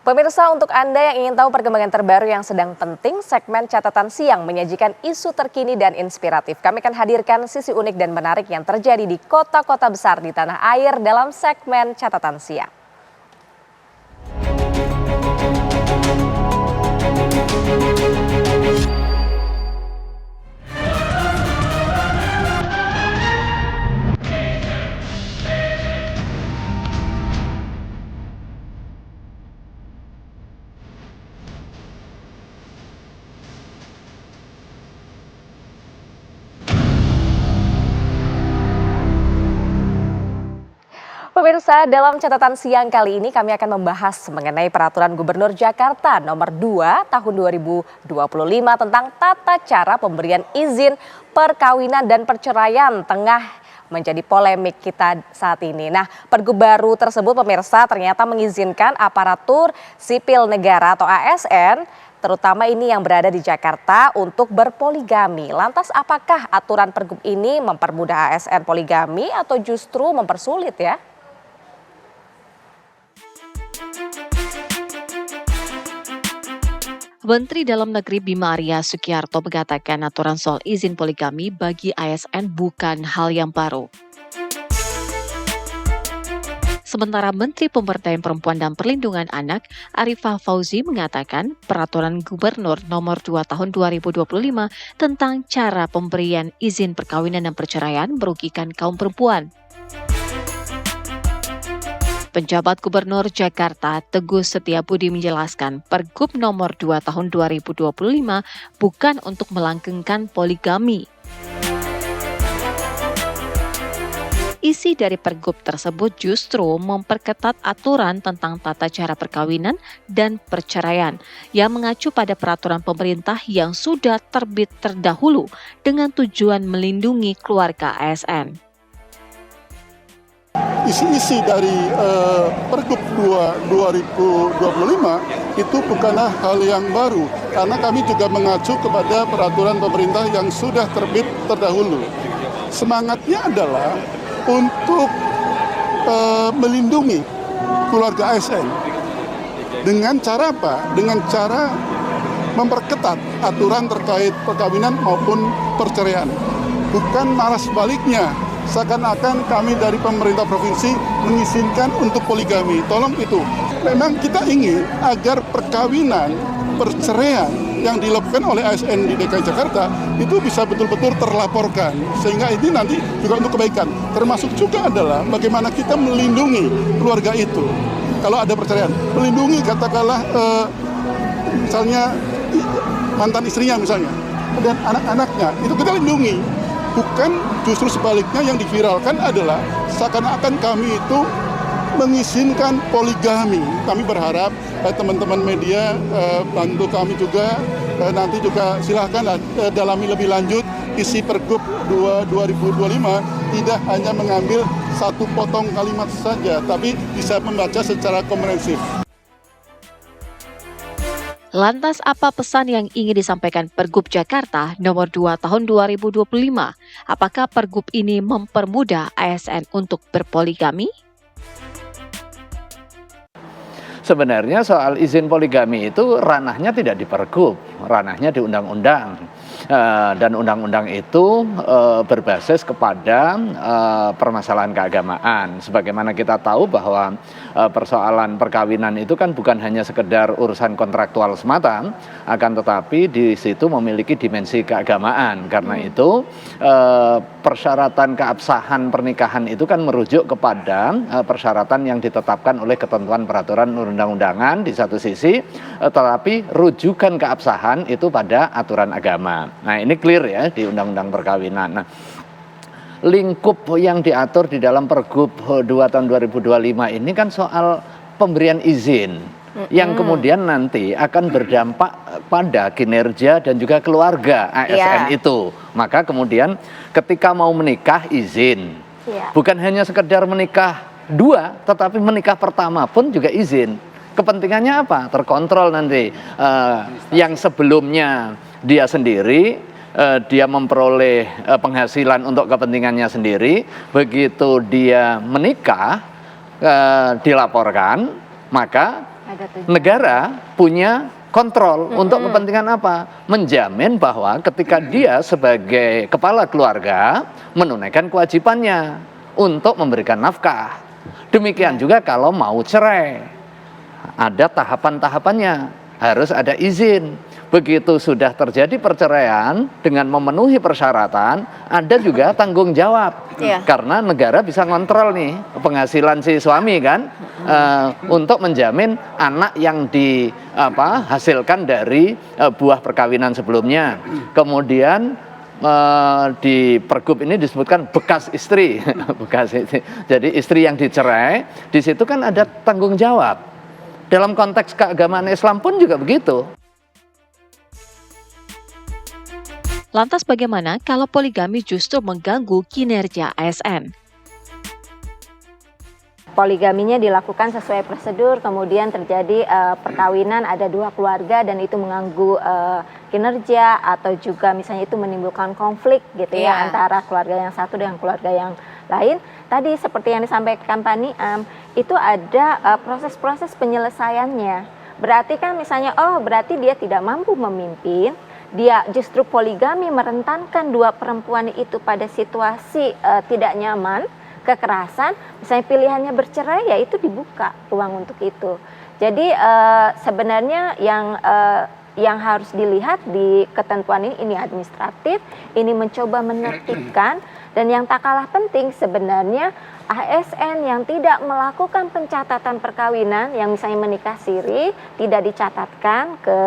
Pemirsa, untuk Anda yang ingin tahu perkembangan terbaru yang sedang penting, segmen Catatan Siang menyajikan isu terkini dan inspiratif. Kami akan hadirkan sisi unik dan menarik yang terjadi di kota-kota besar di tanah air dalam segmen Catatan Siang. Pemirsa, dalam catatan siang kali ini kami akan membahas mengenai peraturan Gubernur Jakarta nomor 2 tahun 2025 tentang tata cara pemberian izin perkawinan dan perceraian tengah menjadi polemik kita saat ini. Nah, pergub baru tersebut pemirsa ternyata mengizinkan aparatur sipil negara atau ASN terutama ini yang berada di Jakarta untuk berpoligami. Lantas apakah aturan pergub ini mempermudah ASN poligami atau justru mempersulit ya? Menteri Dalam Negeri Bima Arya Sugiarto mengatakan aturan soal izin poligami bagi ASN bukan hal yang baru. Sementara Menteri Pemberdayaan Perempuan dan Perlindungan Anak Arifah Fauzi mengatakan peraturan Gubernur nomor 2 tahun 2025 tentang cara pemberian izin perkawinan dan perceraian merugikan kaum perempuan. Penjabat Gubernur Jakarta Teguh Setiabudi menjelaskan Pergub nomor 2 tahun 2025 bukan untuk melanggengkan poligami. Isi dari Pergub tersebut justru memperketat aturan tentang tata cara perkawinan dan perceraian yang mengacu pada peraturan pemerintah yang sudah terbit terdahulu dengan tujuan melindungi keluarga ASN. Isi-isi dari Pergub 2 2025 itu bukanlah hal yang baru karena kami juga mengacu kepada peraturan pemerintah yang sudah terbit terdahulu. Semangatnya adalah untuk melindungi keluarga ASN. Dengan cara apa? Dengan cara memperketat aturan terkait perkawinan maupun perceraian. Bukan malah sebaliknya. Seakan-akan kami dari pemerintah provinsi mengizinkan untuk poligami. Tolong itu. Memang kita ingin agar perkawinan, perceraian yang dilakukan oleh ASN di DKI Jakarta itu bisa betul-betul terlaporkan. Sehingga ini nanti juga untuk kebaikan. Termasuk juga adalah bagaimana kita melindungi keluarga itu. Kalau ada perceraian, melindungi katakanlah misalnya mantan istrinya misalnya. Dan anak-anaknya, itu kita lindungi. Bukan justru sebaliknya yang diviralkan adalah seakan-akan kami itu mengizinkan poligami. Kami berharap teman-teman media bantu kami juga, nanti juga silahkan dalami lebih lanjut isi Pergub 2 2025 tidak hanya mengambil satu potong kalimat saja, tapi bisa membaca secara komprehensif. Lantas apa pesan yang ingin disampaikan Pergub Jakarta nomor 2 tahun 2025? Apakah Pergub ini mempermudah ASN untuk berpoligami? Sebenarnya soal izin poligami itu ranahnya tidak di Pergub, ranahnya di undang-undang. Dan undang-undang itu berbasis kepada permasalahan keagamaan. Sebagaimana kita tahu bahwa persoalan perkawinan itu kan bukan hanya sekedar urusan kontraktual semata, akan tetapi di situ memiliki dimensi keagamaan. Karena itu persyaratan keabsahan pernikahan itu kan merujuk kepada persyaratan yang ditetapkan oleh ketentuan peraturan undang-undangan di satu sisi, tetapi rujukan keabsahan itu pada aturan agama. Nah, ini clear ya di Undang-Undang Perkawinan. Nah, lingkup yang diatur di dalam Pergub 2 tahun 2025 ini kan soal pemberian izin yang kemudian nanti akan berdampak pada kinerja dan juga keluarga ASN itu. Maka kemudian ketika mau menikah izin. Bukan hanya sekedar menikah dua, tetapi menikah pertama pun juga izin. Kepentingannya apa? Terkontrol nanti. Yang sebelumnya dia sendiri, dia memperoleh penghasilan untuk kepentingannya sendiri. Begitu dia menikah, dilaporkan, maka negara punya kontrol untuk kepentingan apa? Menjamin bahwa ketika dia sebagai kepala keluarga menunaikan kewajibannya untuk memberikan nafkah. Demikian juga kalau mau cerai, ada tahapan-tahapannya, harus ada izin. Begitu sudah terjadi perceraian dengan memenuhi persyaratan, ada juga tanggung jawab. Karena negara bisa ngontrol nih penghasilan si suami kan, untuk menjamin anak yang dihasilkan dari buah perkawinan sebelumnya. Kemudian di Pergub ini disebutkan bekas istri, bekas istri. Jadi istri yang dicerai, di situ kan ada tanggung jawab. Dalam konteks keagamaan Islam pun juga begitu. Lantas bagaimana kalau poligami justru mengganggu kinerja ASN? Poligaminya dilakukan sesuai prosedur, kemudian terjadi perkawinan ada 2 keluarga dan itu mengganggu kinerja atau juga misalnya itu menimbulkan konflik gitu ya antara keluarga yang satu dengan keluarga yang lain. Tadi seperti yang disampaikan Pak Niam, itu ada proses-proses penyelesaiannya. Berarti kan misalnya berarti dia tidak mampu memimpin, dia justru poligami merentankan 2 perempuan itu pada situasi tidak nyaman, kekerasan, misalnya pilihannya bercerai, ya itu dibuka ruang untuk itu. Jadi sebenarnya yang harus dilihat di ketentuan ini administratif, ini mencoba menertibkan, dan yang tak kalah penting sebenarnya ASN yang tidak melakukan pencatatan perkawinan, yang misalnya menikah siri, tidak dicatatkan ke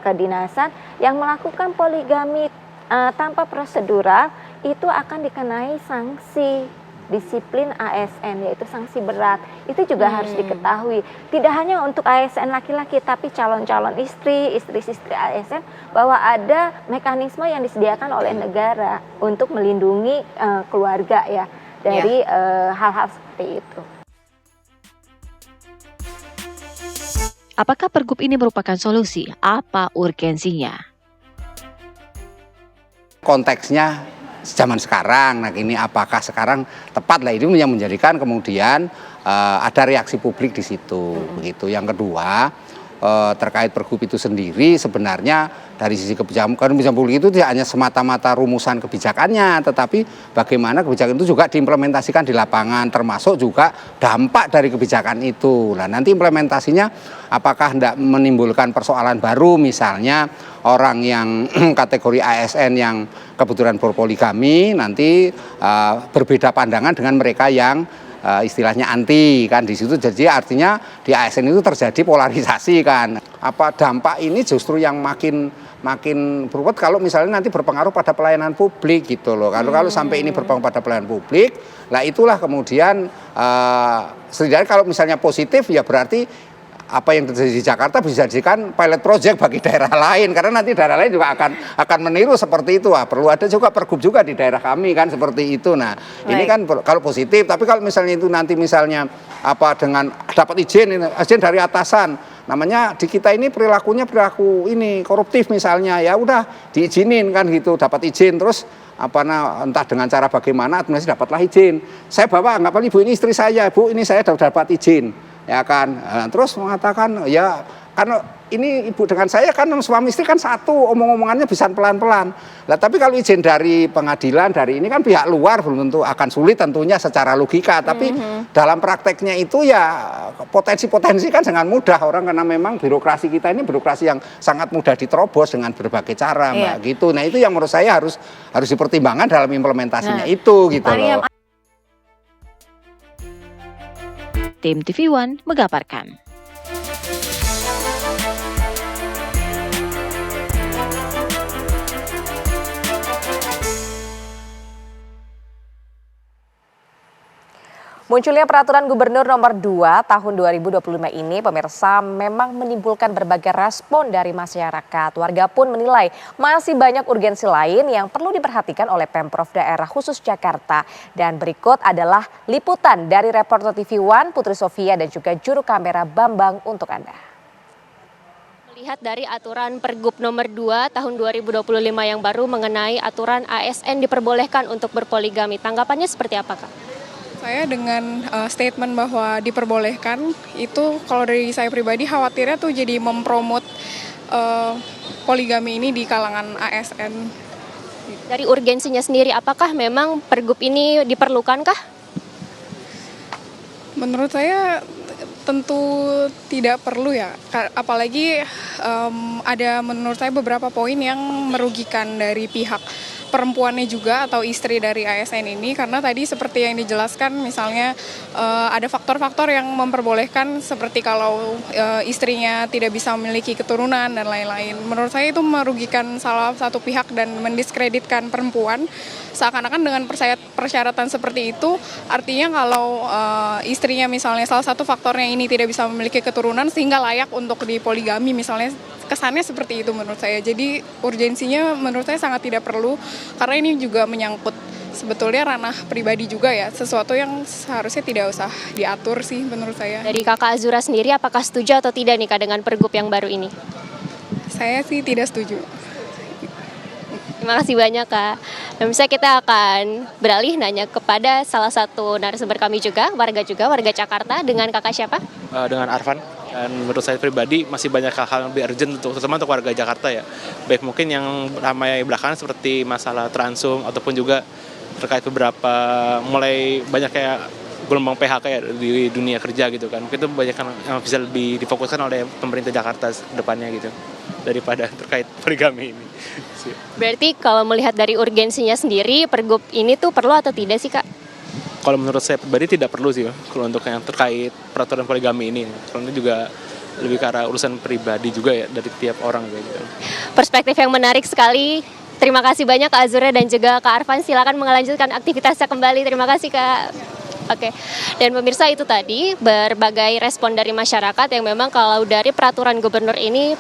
kedinasan, yang melakukan poligami tanpa prosedural, itu akan dikenai sanksi disiplin ASN, yaitu sanksi berat. Itu juga harus diketahui. Tidak hanya untuk ASN laki-laki, tapi calon-calon istri, istri-istri ASN, bahwa ada mekanisme yang disediakan oleh negara untuk melindungi keluarga ya dari hal-hal seperti itu. Apakah Pergub ini merupakan solusi? Apa urgensinya? Konteksnya zaman sekarang, nah ini apakah sekarang tepat lah, itu yang menjadikan kemudian ada reaksi publik di situ. Begitu. Yang kedua, terkait Pergub itu sendiri sebenarnya dari sisi kebijakan publik itu tidak hanya semata-mata rumusan kebijakannya, tetapi bagaimana kebijakan itu juga diimplementasikan di lapangan, termasuk juga dampak dari kebijakan itu. Nah, nanti implementasinya apakah tidak menimbulkan persoalan baru, misalnya orang yang kategori ASN yang kebetulan berpoligami nanti berbeda pandangan dengan mereka yang istilahnya anti kan di situ. Jadi artinya di ASN itu terjadi polarisasi kan. Apa dampak ini justru yang makin berupat kalau misalnya nanti berpengaruh pada pelayanan publik gitu loh. Kalau sampai ini berpengaruh pada pelayanan publik, lah itulah kemudian setidaknya kalau misalnya positif ya berarti apa yang terjadi di Jakarta bisa dijadikan pilot project bagi daerah lain, karena nanti daerah lain juga akan meniru seperti itu. Perlu ada juga Pergub juga di daerah kami kan seperti itu. Nah, ini kan kalau positif, tapi kalau misalnya itu nanti misalnya dengan dapat izin dari atasan, namanya di kita ini perilaku ini koruptif misalnya, ya udah diizinin kan gitu, dapat izin terus entah dengan cara bagaimana administrasi dapatlah izin. Saya bawa anggaplah ibu ini istri saya, Bu ini saya sudah dapat izin. Ya kan, terus mengatakan ya karena ini ibu dengan saya kan suami istri kan satu, omong-omongannya bisa pelan-pelan. Lah tapi kalau izin dari pengadilan dari ini kan pihak luar belum tentu akan sulit tentunya secara logika, tapi dalam prakteknya itu ya potensi-potensi kan sangat mudah orang, karena memang birokrasi kita ini birokrasi yang sangat mudah diterobos dengan berbagai cara Mbak gitu. Nah itu yang menurut saya harus dipertimbangkan dalam implementasinya itu gitu loh. Tim TV One mengabarkan. Munculnya peraturan Gubernur nomor 2 tahun 2025 ini, pemirsa, memang menimbulkan berbagai respon dari masyarakat. Warga pun menilai masih banyak urgensi lain yang perlu diperhatikan oleh Pemprov Daerah Khusus Jakarta. Dan berikut adalah liputan dari reporter TV One Putri Sofia dan juga juru kamera Bambang untuk Anda. Melihat dari aturan Pergub nomor 2 tahun 2025 yang baru mengenai aturan ASN diperbolehkan untuk berpoligami, tanggapannya seperti apa, Kak? Saya dengan statement bahwa diperbolehkan itu kalau dari saya pribadi khawatirnya tuh jadi mempromot poligami ini di kalangan ASN. Dari urgensinya sendiri, apakah memang pergub ini diperlukankah? Menurut saya tentu tidak perlu ya, apalagi ada menurut saya beberapa poin yang merugikan dari pihak perempuannya juga atau istri dari ASN ini, karena tadi seperti yang dijelaskan misalnya ada faktor-faktor yang memperbolehkan seperti kalau istrinya tidak bisa memiliki keturunan dan lain-lain. Menurut saya itu merugikan salah satu pihak dan mendiskreditkan perempuan, seakan-akan dengan persyaratan seperti itu artinya kalau istrinya misalnya salah satu faktornya ini tidak bisa memiliki keturunan sehingga layak untuk dipoligami misalnya, kesannya seperti itu menurut saya. Jadi urgensinya menurut saya sangat tidak perlu, karena ini juga menyangkut sebetulnya ranah pribadi juga ya, sesuatu yang seharusnya tidak usah diatur sih menurut saya. Dari Kakak Azura sendiri, apakah setuju atau tidak nih Kak dengan pergub yang baru ini? Saya sih tidak setuju. Terima kasih banyak Kak. Dan bisa kita akan beralih nanya kepada salah satu narasumber kami juga, warga Jakarta, dengan Kakak siapa? Dengan Arfan. Dan menurut saya pribadi masih banyak hal-hal yang lebih urgent terutama untuk warga Jakarta ya. Baik mungkin yang ramai belakangan seperti masalah transum ataupun juga terkait beberapa mulai banyak kayak gelombang PHK ya di dunia kerja gitu kan. Mungkin itu banyak yang bisa lebih difokuskan oleh pemerintah Jakarta ke depannya gitu daripada terkait poligami ini. Berarti kalau melihat dari urgensinya sendiri, pergub ini tuh perlu atau tidak sih Kak? Kalau menurut saya pribadi tidak perlu sih kalau untuk yang terkait peraturan poligami ini. Karena itu juga lebih ke arah urusan pribadi juga ya dari tiap orang gitu. Perspektif yang menarik sekali. Terima kasih banyak Kak Azura dan juga Kak Arfan. Silakan melanjutkan aktivitasnya kembali. Terima kasih Kak. Oke, dan pemirsa itu tadi berbagai respon dari masyarakat yang memang kalau dari peraturan gubernur ini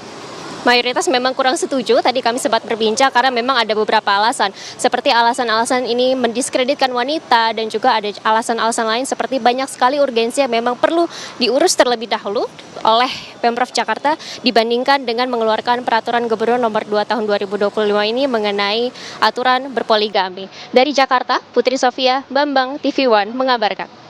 mayoritas memang kurang setuju. Tadi kami sempat berbincang karena memang ada beberapa alasan. Seperti alasan-alasan ini mendiskreditkan wanita dan juga ada alasan-alasan lain seperti banyak sekali urgensi yang memang perlu diurus terlebih dahulu oleh Pemprov Jakarta dibandingkan dengan mengeluarkan peraturan gubernur nomor 2 tahun 2025 ini mengenai aturan berpoligami. Dari Jakarta, Putri Sofia, Bambang, TV One mengabarkan.